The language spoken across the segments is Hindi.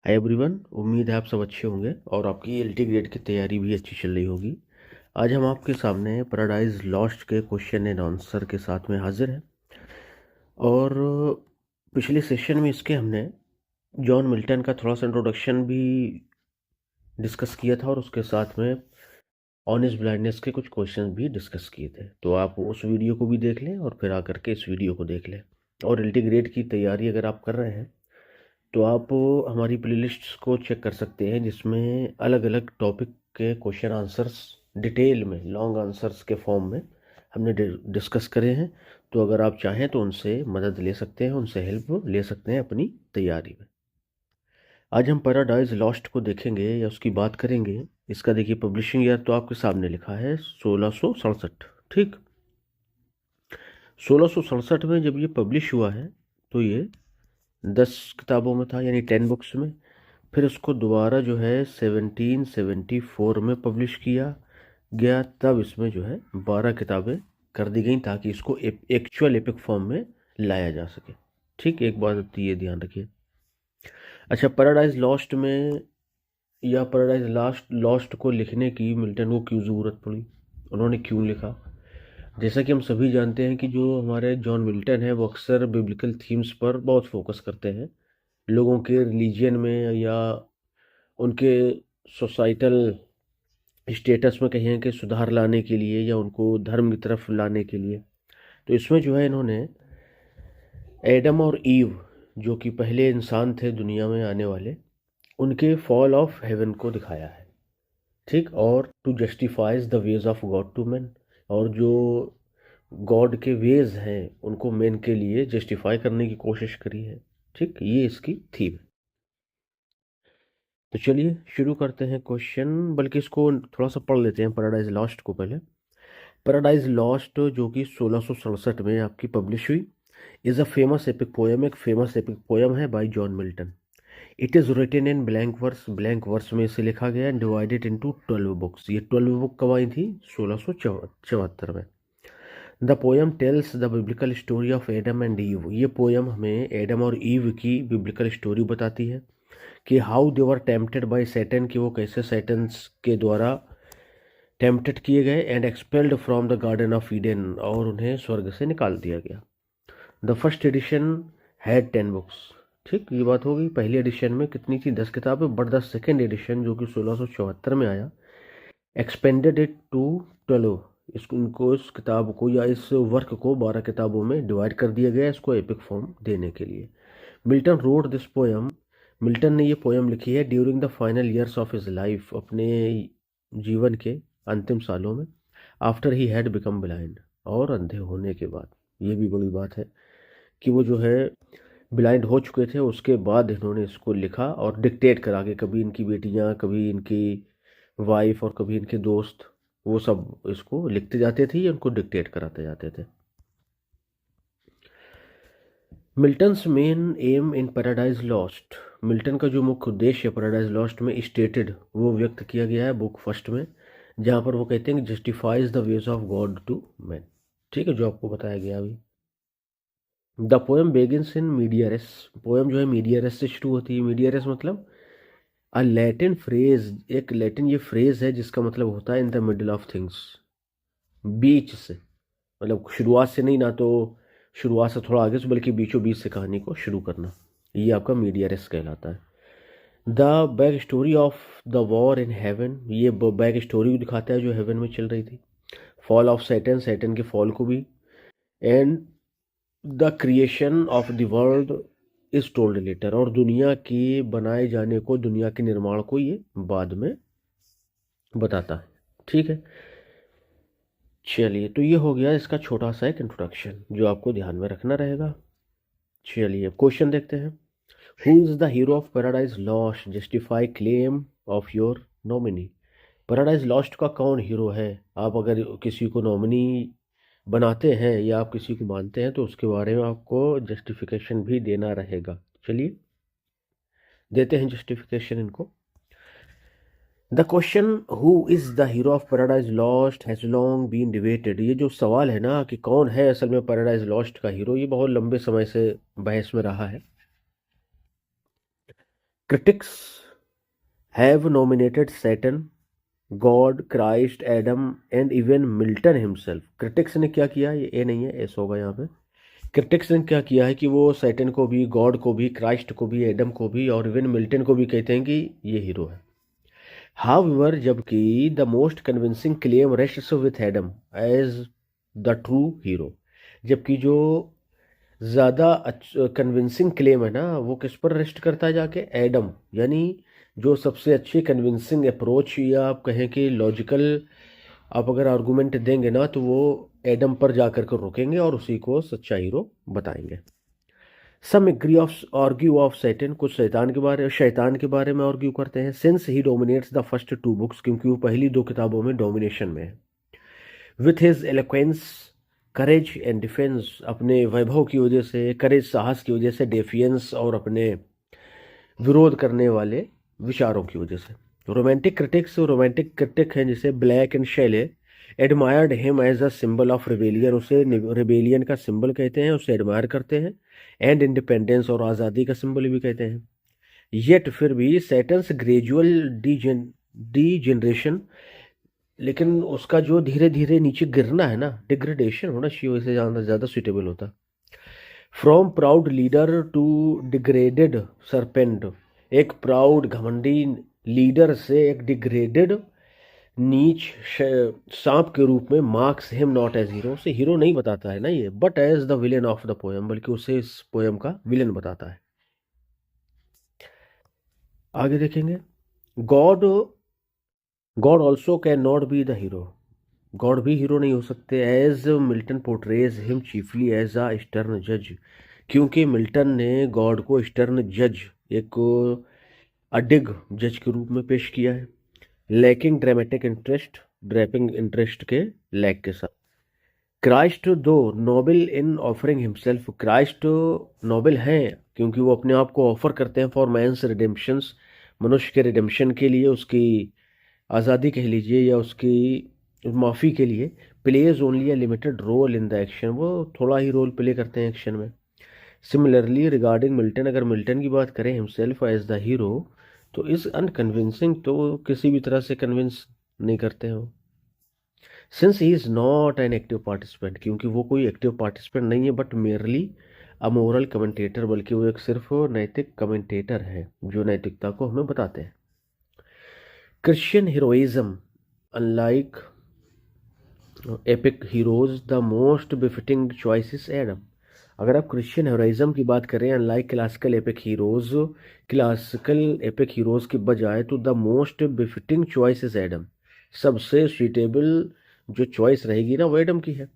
हाय एवरीवन, उम्मीद है आप सब अच्छे होंगे और आपकी एलटी ग्रेड की तैयारी भी अच्छी चल रही होगी। आज हम आपके सामने पैराडाइज लॉस्ट के क्वेश्चन एंड आंसर के साथ में हाजिर हैं। और पिछले सेशन में इसके हमने जॉन मिल्टन का थोड़ा सा इंट्रोडक्शन भी डिस्कस किया था और उसके साथ में ऑनेस्ट ब्लाइंडनेस के कुछ क्वेश्चन भी डिस्कस किए थे। तो आप उस वीडियो को भी देख लें और फिर आकर के इस वीडियो को देख लें। और एलटी ग्रेड की तैयारी अगर आप कर रहे हैं तो आप हमारी प्लेलिस्ट्स को चेक कर सकते हैं, जिसमें अलग अलग टॉपिक के क्वेश्चन आंसर्स डिटेल में लॉन्ग आंसर्स के फॉर्म में हमने डिस्कस करे हैं। तो अगर आप चाहें तो उनसे मदद ले सकते हैं, उनसे हेल्प ले सकते हैं अपनी तैयारी में। आज हम पैराडाइज लॉस्ट को देखेंगे या उसकी बात करेंगे। इसका देखिए पब्लिशिंग ईयर तो आपके सामने लिखा है 1667। ठीक, 1667 में जब ये पब्लिश हुआ है तो ये 10 किताबों में था, यानी 10 बुक्स में। फिर उसको दोबारा जो है 1774 में पब्लिश किया गया, तब इसमें जो है 12 किताबें कर दी गई ताकि इसको एक्चुअल एपिक फॉर्म में लाया जा सके। ठीक, एक बात ये ध्यान रखिए। अच्छा, पैराडाइज लॉस्ट में या पैराडाइज लॉस्ट को लिखने की मिल्टन को क्यों ज़रूरत पड़ी, उन्होंने क्यों लिखा? जैसा कि हम सभी जानते हैं कि जो हमारे जॉन मिल्टन है वो अक्सर बिब्लिकल थीम्स पर बहुत फोकस करते हैं, लोगों के रिलीजियन में या उनके सोसाइटल स्टेटस में कहें कि सुधार लाने के लिए या उनको धर्म की तरफ लाने के लिए। तो इसमें जो है इन्होंने एडम और ईव, जो कि पहले इंसान थे दुनिया में आने वाले, उनके फॉल ऑफ हेवन को दिखाया है। ठीक, और to justifies the ways of God to man, और जो गॉड के वेज हैं उनको मैन के लिए जस्टिफाई करने की कोशिश करी है। ठीक, ये इसकी थीम है। तो चलिए शुरू करते हैं क्वेश्चन, बल्कि इसको थोड़ा सा पढ़ लेते हैं पैराडाइज लॉस्ट को पहले। पैराडाइज लॉस्ट जो कि 1667 में आपकी पब्लिश हुई, is a famous epic poem, एक फेमस एपिक पोएम है by John Milton. It is written in blank verse में इसे लिखा गया एंड डिवाइडेड इनटू 12 बुक्स। ये 12 बुक कब आई थी? 1674 में। The poem tells the biblical story of Adam and Eve. ये पोएम हमें एडम और ईव की बिब्लिकल स्टोरी बताती है कि how they were tempted by Satan, कि वो कैसे सैटन्स के द्वारा टेम्प्टेड किए गए, and expelled from the garden of Eden, और उन्हें स्वर्ग से निकाल दिया गया। The first edition had 10 books. ठीक, ये बात हो गई। पहली एडिशन में कितनी थी? 10 किताबें। बट द सेकेंड एडिशन जो कि 1674 में आया, एक्सपेंडेड इट टू 12। इनको इस किताब को या इस वर्क को 12 किताबों में डिवाइड कर दिया गया इसको एपिक फॉर्म देने के लिए। Milton road this poem, Milton ने ये पोएम लिखी है during the final years of his life, अपने जीवन के अंतिम सालों में। After he had become blind, और अंधे होने के बाद। ये भी बड़ी बात है कि वो जो है ब्लाइंड हो चुके थे, उसके बाद इन्होंने इसको लिखा और डिक्टेट करा के, कभी इनकी बेटियां, कभी इनकी वाइफ और कभी इनके दोस्त, वो सब इसको लिखते जाते थे या उनको डिक्टेट कराते जाते थे। मिल्टन्स मेन एम इन पैराडाइज लॉस्ट, मिल्टन का जो मुख्य उद्देश्य पैराडाइज लॉस्ट में स्टेटेड, वो व्यक्त किया गया है बुक फर्स्ट में, जहाँ पर वो कहते हैं कि justifies the ways of God to man. ठीक है, जो आपको बताया गया अभी। The poem begins in medias res, poem जो है मीडियरेस से शुरू होती है। मीडियरेस मतलब अ लैटिन फ्रेज, एक लैटिन ये फ्रेज है जिसका मतलब होता है in the middle of things, बीच से, मतलब शुरुआत से नहीं, ना तो शुरुआत से थोड़ा आगे से, बल्कि बीचों बीच से कहानी को शुरू करना, ये आपका मीडियरेस कहलाता है। The back story of the war in heaven, ये बैक स्टोरी दिखाता है जो हेवन में चल रही थी। फॉल ऑफ सैटन, सैटन के फॉल को भी। And the creation of the world is told later, और दुनिया के बनाए जाने को, दुनिया के निर्माण को ये बाद में बताता है। ठीक है, चलिए, तो ये हो गया इसका छोटा सा एक इंट्रोडक्शन जो आपको ध्यान में रखना रहेगा। चलिए क्वेश्चन देखते हैं। Who is the hero of Paradise lost, justify claim of your nominee. Paradise lost का कौन हीरो है? आप अगर किसी को नॉमिनी बनाते हैं या आप किसी को मानते हैं तो उसके बारे में आपको जस्टिफिकेशन भी देना रहेगा। चलिए देते हैं जस्टिफिकेशन इनको। The question who is the hero of Paradise Lost has long been debated. ये जो सवाल है ना कि कौन है असल में पैराडाइज लॉस्ट का हीरो, ये बहुत लंबे समय से बहस में रहा है। Critics have nominated Satan, God, Christ, Adam and even Milton himself. Critics ने क्या किया, ये ए नहीं है, एस होगा यहाँ पे। क्रिटिक्स ने क्या किया है कि वो सैटन को भी, गॉड को भी, क्राइस्ट को भी, एडम को भी और इवन मिल्टन को भी कहते हैं कि ये हीरो है। हाउएवर, जबकि the most convincing claim rests with Adam as the true hero. जबकि जो ज़्यादा कन्विंसिंग क्लेम है ना, वो किस पर रेस्ट करता है जाके, एडम। यानी जो सबसे अच्छी कन्विंसिंग अप्रोच या आप कहें कि लॉजिकल आप अगर आर्गूमेंट देंगे ना, तो वो एडम पर जाकर के रुकेंगे और उसी को सच्चा हीरो बताएंगे। Some agree of argue of Satan, कुछ शैतान के बारे में आर्ग्यू करते हैं। Since he dominates the first two books, क्योंकि वो पहली दो किताबों में डोमिनेशन में है। With his eloquence, courage and defence, अपने वैभव की वजह से, करेज साहस की वजह से, डेफियंस और अपने विरोध करने वाले विचारों की वजह से। रोमांटिक क्रिटिक हैं जैसे Blake and Shelley, admired him as a symbol of rebellion, उसे रिबेलियन का सिंबल कहते हैं, उसे एडमायर करते हैं। एंड इंडिपेंडेंस, और आज़ादी का सिंबल भी कहते हैं। येट फिर भी सैटन्स ग्रेजुअल डीजेनरेशन, लेकिन उसका जो धीरे धीरे नीचे गिरना है ना, डिग्रेडेशन होना चाहिए, वैसे ज़्यादा सुटेबल होता। From proud leader to degraded serpent, एक प्राउड घमंडी लीडर से एक डिग्रेडेड नीच सांप के रूप में, marks him not as hero, उसे हीरो नहीं बताता है ना ये, but as the villain of the poem, बल्कि उसे इस पोएम का विलेन बताता है। आगे देखेंगे, God God also can not be the hero, God भी हीरो नहीं हो सकते। As Milton portrays him chiefly as a stern जज, क्योंकि मिल्टन ने गॉड को स्टर्न जज, एक अडिग जज के रूप में पेश किया है। लैकिंग ड्रामेटिक इंटरेस्ट, ड्रैपिंग इंटरेस्ट के लैक के साथ। Christ though noble in offering himself, Christ noble हैं क्योंकि वो अपने आप को ऑफर करते हैं फॉर मैंस रिडेम्पशंस, मनुष्य के रिडेम्पशन के लिए, उसकी आज़ादी कह लीजिए या उसकी माफ़ी के लिए। Plays only a limited role in the action, वो थोड़ा ही रोल प्ले करते हैं एक्शन में। सिमिलरली रिगार्डिंग मिल्टन, अगर मिल्टन की बात करें हिमसेल्फ एज द हीरो, तो इस अनकन्विंसिंग, तो किसी भी तरह से कन्विंस नहीं करते हो। Since he is not an active participant, क्योंकि वो कोई एक्टिव पार्टिसिपेंट नहीं है, but merely a moral commentator, बल्कि वो एक सिर्फ नैतिक कमेंटेटर है जो नैतिकता को हमें बताते हैं। Christian heroism, unlike epic heroes the most befitting choice is Adam. अगर आप क्रिश्चियन हीरोइज्म की बात करें अनलाइक क्लासिकल एपिक हीरोज के बजाय, तो the most befitting choice is Adam, सबसे सुइटेबल जो चॉइस रहेगी ना वो एडम की है।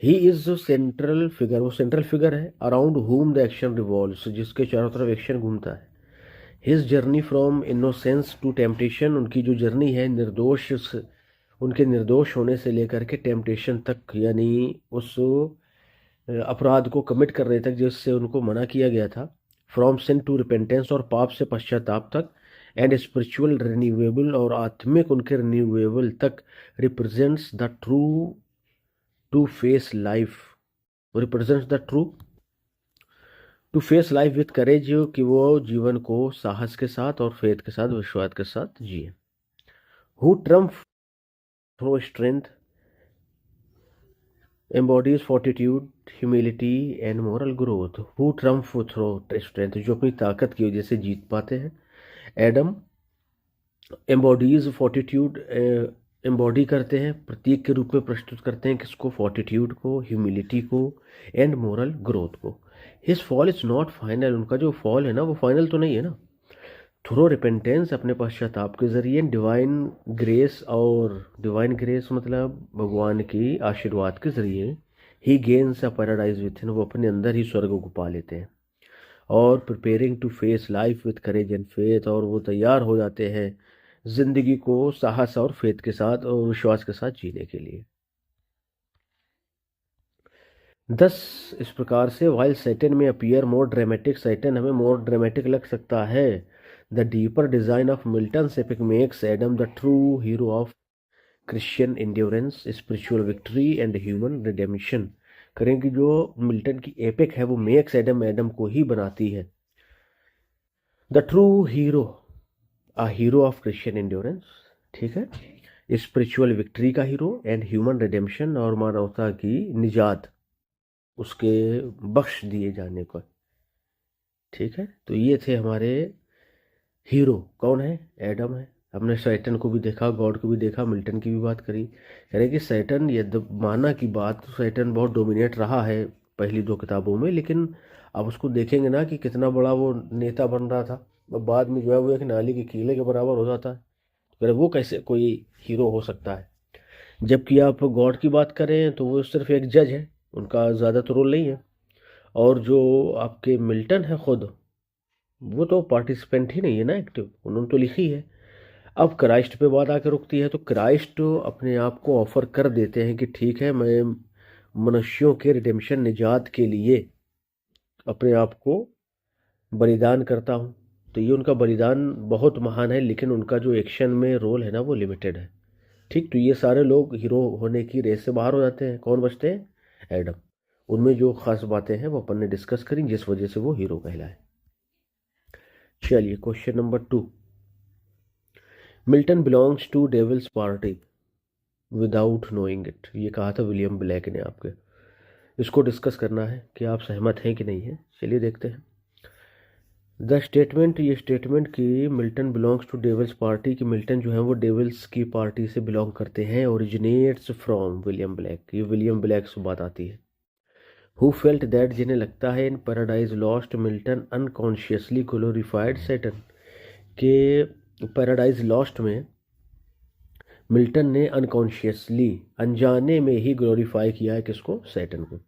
ही इज जो सेंट्रल फिगर, वो सेंट्रल फिगर है around whom the action revolves, जिसके चारों तरफ एक्शन घूमता है। His journey from innocence to temptation, उनकी जो जर्नी है उनके निर्दोष होने से लेकर के टेम्पटेशन तक, यानी उस अपराध को कमिट करने तक जिससे उनको मना किया गया था। फ्रॉम सिन टू रिपेंटेंस, और पाप से पश्चाताप तक। एंड स्पिरिचुअल रिन्यूएबल, और आत्मिक उनके रिन्यूएबल तक। Represents the true to face life, represents the true to face life with courage, कि वो जीवन को साहस के साथ और फेथ के साथ, विश्वास के साथ जिए। Who triumph through strength, embodies fortitude, humility and moral growth. Who trump through strength, जो अपनी ताकत की वजह से जीत पाते हैं। एडम embodies fortitude, एम्बॉडी करते हैं, प्रतीक के रूप में प्रस्तुत करते हैं किसको, फोर्टिट्यूड को, ह्यूमिलिटी को एंड मोरल ग्रोथ को। His fall is not final, उनका जो फॉल है ना वो फाइनल तो नहीं है ना। थ्रो रिपेंटेंस, अपने पश्चाताप के जरिए। डिवाइन ग्रेस, और डिवाइन ग्रेस मतलब भगवान की आशीर्वाद के जरिए। ही गेन्स अ पैराडाइज विथ इन, वो अपने अंदर ही स्वर्ग को पा लेते हैं। और preparing to face life with courage and faith, और वो तैयार हो जाते हैं जिंदगी को साहस और फेथ के साथ और विश्वास के साथ जीने के लिए। दस इस प्रकार से वाइल सैटन में अपीयर मोर ड्रामेटिक, सैटन हमें मोर ड्रामेटिक लग सकता है। The deeper design of Milton's epic makes Adam the true hero of Christian endurance, spiritual victory and human redemption. करें कि जो मिल्टन की एपिक है वो मेक्स एडम, एडम को ही बनाती है the true hero, a hero of Christian endurance, ठीक है, स्पिरिचुअल विक्ट्री का हीरो एंड ह्यूमन रिडेम्पशन, और मानवता की निजात उसके बख्श दिए जाने को, ठीक है। तो ये थे हमारे हीरो। कौन है? एडम है। हमने सैटन को भी देखा, गॉड को भी देखा, मिल्टन की भी बात करी। कह रहे कि सैटन, यदि माना की बात, तो सैटन बहुत डोमिनेट रहा है पहली दो किताबों में, लेकिन अब उसको देखेंगे ना कि कितना बड़ा वो नेता बन रहा था, और बाद में जो है वो एक नाली के कीले के बराबर हो जाता है। तो कह रहे वो कैसे कोई हीरो हो सकता है? जबकि आप गॉड की बात करें तो वो सिर्फ एक जज है, उनका ज़्यादा तो रोल नहीं है। और जो आपके मिल्टन है खुद, वो तो पार्टिसिपेंट ही नहीं है ना, एक्टिव, उन्होंने तो लिखी है। अब क्राइस्ट पे बात आके रुकती है, तो क्राइस्ट अपने आप को ऑफर कर देते हैं कि ठीक है, मैं मनुष्यों के रिडेम्पशन, निजात के लिए अपने आप को बलिदान करता हूँ। तो ये उनका बलिदान बहुत महान है, लेकिन उनका जो एक्शन में रोल है ना, वो लिमिटेड है। ठीक, तो ये सारे लोग हीरो होने की रेस से बाहर हो जाते हैं। कौन बचते हैं? एडम। उनमें जो खास बातें हैं वो अपन ने डिस्कस करी, जिस वजह से वो हीरो कहलाए। चलिए, question number 2। Milton belongs to devil's party without knowing it, ये कहा था विलियम ब्लैक ने आपके। इसको डिस्कस करना है कि आप सहमत हैं कि नहीं है। चलिए देखते हैं। द स्टेटमेंट, ये स्टेटमेंट कि Milton belongs to devil's party, कि मिल्टन जो है वो डेविल्स की पार्टी से बिलोंग करते हैं, ओरिजिनेट्स फ्रॉम विलियम ब्लैक, ये विलियम ब्लैक से बात आती है। हु फेल्ट दैट, जिन्हें लगता है in paradise lost Milton unconsciously glorified Satan, के पैराडाइज लॉस्ट में मिल्टन ने अनकॉन्शियसली, अनजाने में ही ग्लोरीफाई किया है किसको? सैटन को।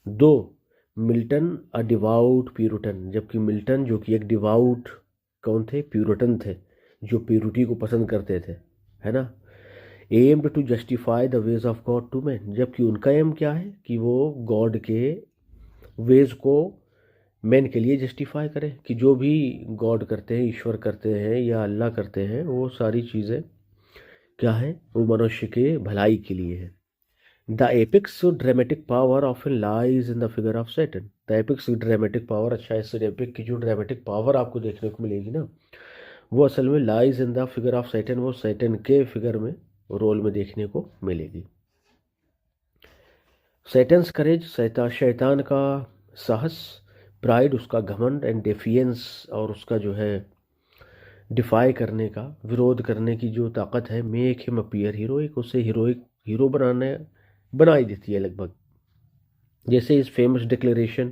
2, मिल्टन अ डिवाउट प्यूरिटन, जबकि मिल्टन जो कि एक डिवाउट कौन थे? प्यूरिटन थे, जो प्यूरिटी को पसंद करते थे, है ना। Aimed to justify the ways of God to man, जबकि उनका एम क्या है कि वो गॉड के वेज को मैन के लिए जस्टिफाई करें, कि जो भी गॉड करते हैं, ईश्वर करते हैं या अल्लाह करते हैं, वो सारी चीज़ें क्या है? वो मनुष्य के भलाई के लिए है। The epic's dramatic power often lies in the figure of Satan, the epic's dramatic power, अच्छा, इस एपिक की जो ड्रामेटिक पावर आपको देखने को मिलेगी ना, वो असल में lies in the figure of Satan, वो सैटन के फिगर में, रोल में देखने को मिलेगी। सैटन्स करेज, शैतान का साहस, प्राइड उसका घमंड, एंड डेफियंस और उसका जो है डिफाई करने का, विरोध करने की जो ताकत है, मेक हिम अपीयर हीरोइक, उसे हीरो बना ही देती है लगभग। जैसे इस फेमस डिक्लेरेशन,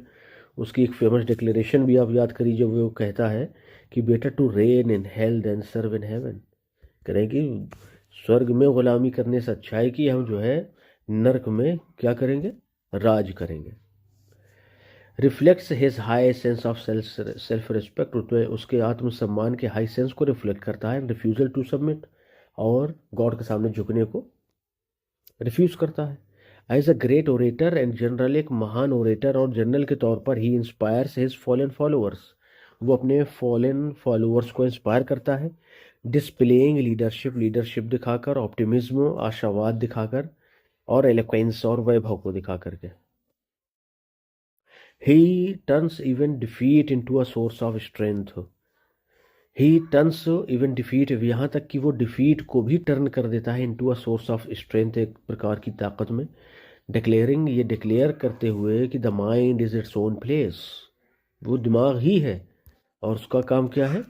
उसकी एक फेमस डिक्लेरेशन भी आप याद करिए, जब वो कहता है कि better to reign in hell than serve in heaven, करें कि स्वर्ग में गुलामी करने से अच्छा है कि हम जो है नरक में क्या करेंगे? राज करेंगे। Reflects his high sense of self respect, उसके आत्मसम्मान के हाई सेंस को रिफ्लेक्ट करता है। रिफ्यूजल टू सबमिट, और गॉड के सामने झुकने को रिफ्यूज करता है। As a great orator and general, एक महान ओरेटर और जनरल के तौर पर ही इंस्पायर्स हिज फॉलन फॉलोअर्स, वो अपने फॉलन फॉलोअर्स को इंस्पायर करता है। डिस्प्लेइंग लीडरशिप दिखाकर, ऑप्टिमिज्म आशावाद दिखाकर, और एलोक्वेंस और वैभव को दिखा करके। ही turns even defeat into a source of strength, he turns even defeat, यहाँ तक कि वो डिफीट को भी टर्न कर देता है into a source of strength, एक प्रकार की ताकत में। डिक्लेयरिंग, ये डिक्लेयर करते हुए कि the mind is its own place, वो दिमाग ही है और उसका काम क्या है?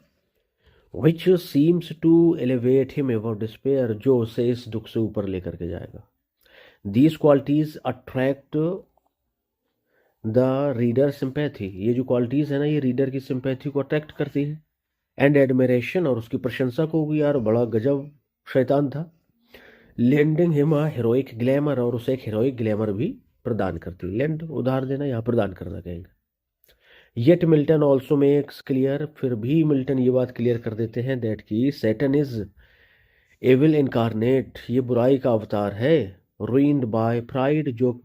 Which seems to elevate him about despair, जो उसे इस दुख से ऊपर लेकर के जाएगा। These qualities attract the reader sympathy, ये जो क्वालिटीज है ना, ये रीडर की सिंपैथी को अट्रैक्ट करती है। एंड एडमिरेशन, और उसकी प्रशंसा को भी, यार बड़ा गजब शैतान था। Lending him a heroic glamour, और उसे एक हीरोइक ग्लैमर भी प्रदान करती है। लेंड उधार देना, यहाँ प्रदान करना कहेंगे। Yet Milton also makes clear, फिर भी मिल्टन ये बात क्लियर कर देते हैं दैट की सैटन इज एविल इनकारनेट, ये बुराई का अवतार है। रूइंड बाय प्राइड, जो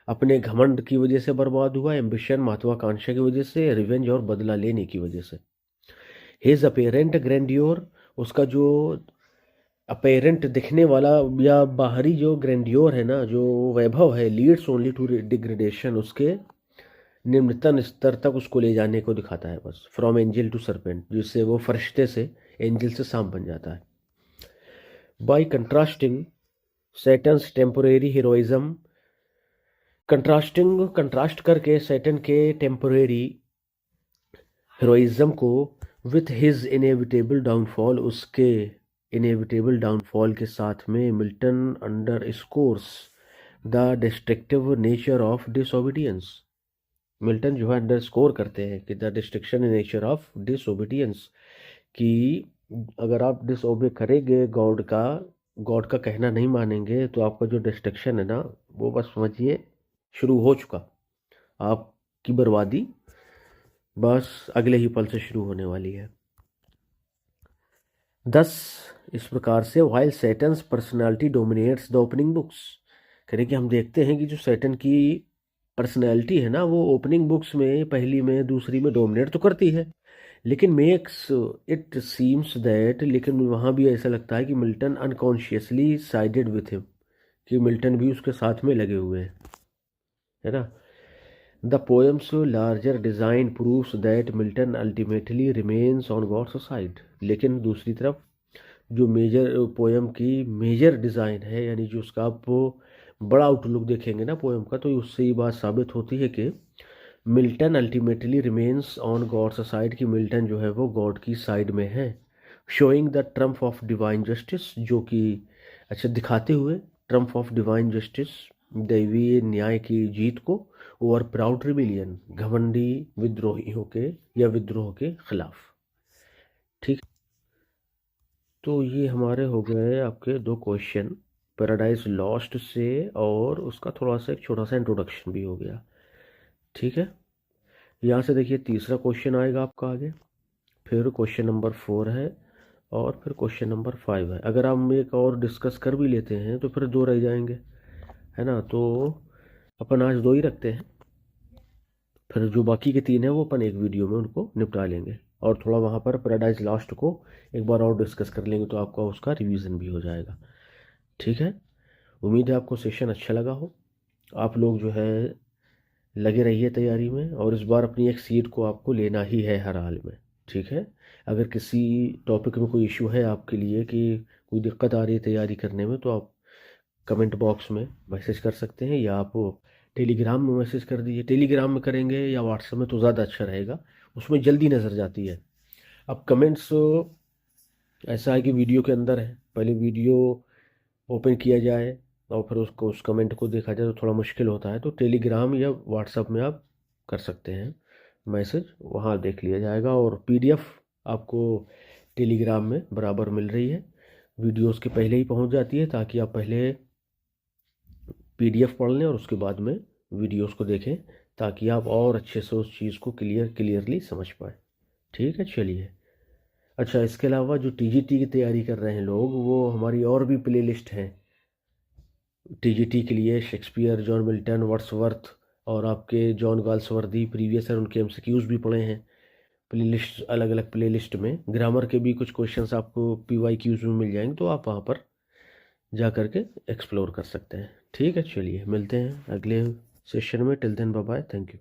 अपने घमंड की वजह से बर्बाद हुआ। एम्बिशन, महत्वाकांक्षा की वजह से। रिवेंज, और बदला लेने की वजह से। हिज अपेरेंट ग्रैंडियोर, उसका जो अपेरेंट दिखने वाला या बाहरी जो ग्रैंडियोर है ना, जो वैभव है, लीड्स ओनली टू डिग्रेडेशन, उसके निम्नतम स्तर तक उसको ले जाने को दिखाता है बस, फ्रॉम एंजल टू सरपेंट, जिससे वो फरिश्ते से एंजल से सांप बन जाता है। By contrasting Satan's temporary heroism, contrast करके सैटन के टेम्पोरेरी हीरोइज्म को विथ हिज इनएविटेबल डाउनफॉल, उसके इनएविटेबल डाउनफॉल के साथ में Milton underscores the destructive nature of disobedience. Milton जो है अंडर स्कोर करते हैं कि the destruction nature of disobedience, कि अगर आप डिसओबे करेंगे गॉड का कहना नहीं मानेंगे तो आपका जो डिस्ट्रक्शन है ना, वो बस समझिए शुरू हो चुका। आपकी बर्बादी बस अगले ही पल से शुरू होने वाली है। 10 इस प्रकार से while Satan's personality dominates the opening books, करें कि हम देखते हैं कि जो सैटन की पर्सनैलिटी है ना, वो ओपनिंग बुक्स में पहली में दूसरी में डोमिनेट तो करती है, लेकिन मेक्स इट सीम्स दैट, लेकिन वहाँ भी ऐसा लगता है कि Milton unconsciously sided with him, कि मिल्टन भी उसके साथ में लगे हुए हैं, है ना। The poem's larger design proves that Milton ultimately remains on God's side, लेकिन दूसरी तरफ जो मेजर पोएम की मेजर डिज़ाइन है, यानी जो उसका आप बड़ा आउटलुक देखेंगे ना पोएम का, तो उससे ये बात साबित होती है कि Milton ultimately remains on God's side, की मिल्टन जो है वो गॉड की साइड में है। Showing the triumph of divine justice, जो कि अच्छा दिखाते हुए ट्रम्प ऑफ डिवाइन जस्टिस, दैवीय न्याय की जीत को, ओवर प्राउड रिबिलियन, घमंडी विद्रोहियों के या विद्रोह के खिलाफ। ठीक, तो ये हमारे हो गए आपके 2 क्वेश्चन पैराडाइज लॉस्ट से, और उसका थोड़ा सा एक छोटा सा इंट्रोडक्शन भी हो गया। ठीक है, यहाँ से देखिए तीसरा क्वेश्चन आएगा आपका आगे, फिर क्वेश्चन नंबर 4 है, और फिर क्वेश्चन नंबर 5 है। अगर हम एक और डिस्कस कर भी लेते हैं तो फिर 2 रह जाएंगे, है ना। तो अपन आज 2 ही रखते हैं, फिर जो बाकी के 3 हैं वो अपन एक वीडियो में उनको निपटा लेंगे, और थोड़ा वहाँ पर पैराडाइज लॉस्ट को एक बार और डिस्कस कर लेंगे, तो आपका उसका रिवीजन भी हो जाएगा। ठीक है, उम्मीद है आपको सेशन अच्छा लगा हो। आप लोग जो है लगे रहिए तैयारी में, और इस बार अपनी एक सीट को आपको लेना ही है हर हाल में। ठीक है, अगर किसी टॉपिक में कोई इशू है आपके लिए कि कोई दिक्कत आ रही है तैयारी करने में, तो आप कमेंट बॉक्स में मैसेज कर सकते हैं, या आप टेलीग्राम में मैसेज कर दीजिए। टेलीग्राम में करेंगे या व्हाट्सएप में तो ज़्यादा अच्छा रहेगा, उसमें जल्दी नज़र जाती है। अब कमेंट्स ऐसा है कि वीडियो के अंदर है, पहले वीडियो ओपन किया जाए और फिर उसको उस कमेंट को देखा जाए तो थोड़ा मुश्किल होता है, तो टेलीग्राम या व्हाट्सएप में आप कर सकते हैं मैसेज, वहाँ देख लिया जाएगा। और पीडीएफ आपको टेलीग्राम में बराबर मिल रही है, वीडियोस के पहले ही पहुँच जाती है, ताकि आप पहले पीडीएफ पढ़ लें और उसके बाद में वीडियोस को देखें, ताकि आप और अच्छे से उस चीज़ को क्लियरली समझ पाए। ठीक है, चलिए। अच्छा, इसके अलावा जो टीजीटी की तैयारी कर रहे हैं लोग, वो हमारी और भी प्लेलिस्ट हैं टीजीटी के लिए, शेक्सपियर, जॉन मिल्टन, वर्ड्सवर्थ, और आपके जॉन गाल्सवर्दी, प्रीवियस ईयर उनके एमसीक्यूज भी पढ़े हैं प्लेलिस्ट, अलग अलग प्लेलिस्ट में। ग्रामर के भी कुछ क्वेश्चंस आपको पीवाईक्यूज में मिल जाएंगे, तो आप वहाँ पर जा करके एक्सप्लोर कर सकते हैं। ठीक है, चलिए मिलते हैं अगले सेशन में। Till then bye bye, thank you.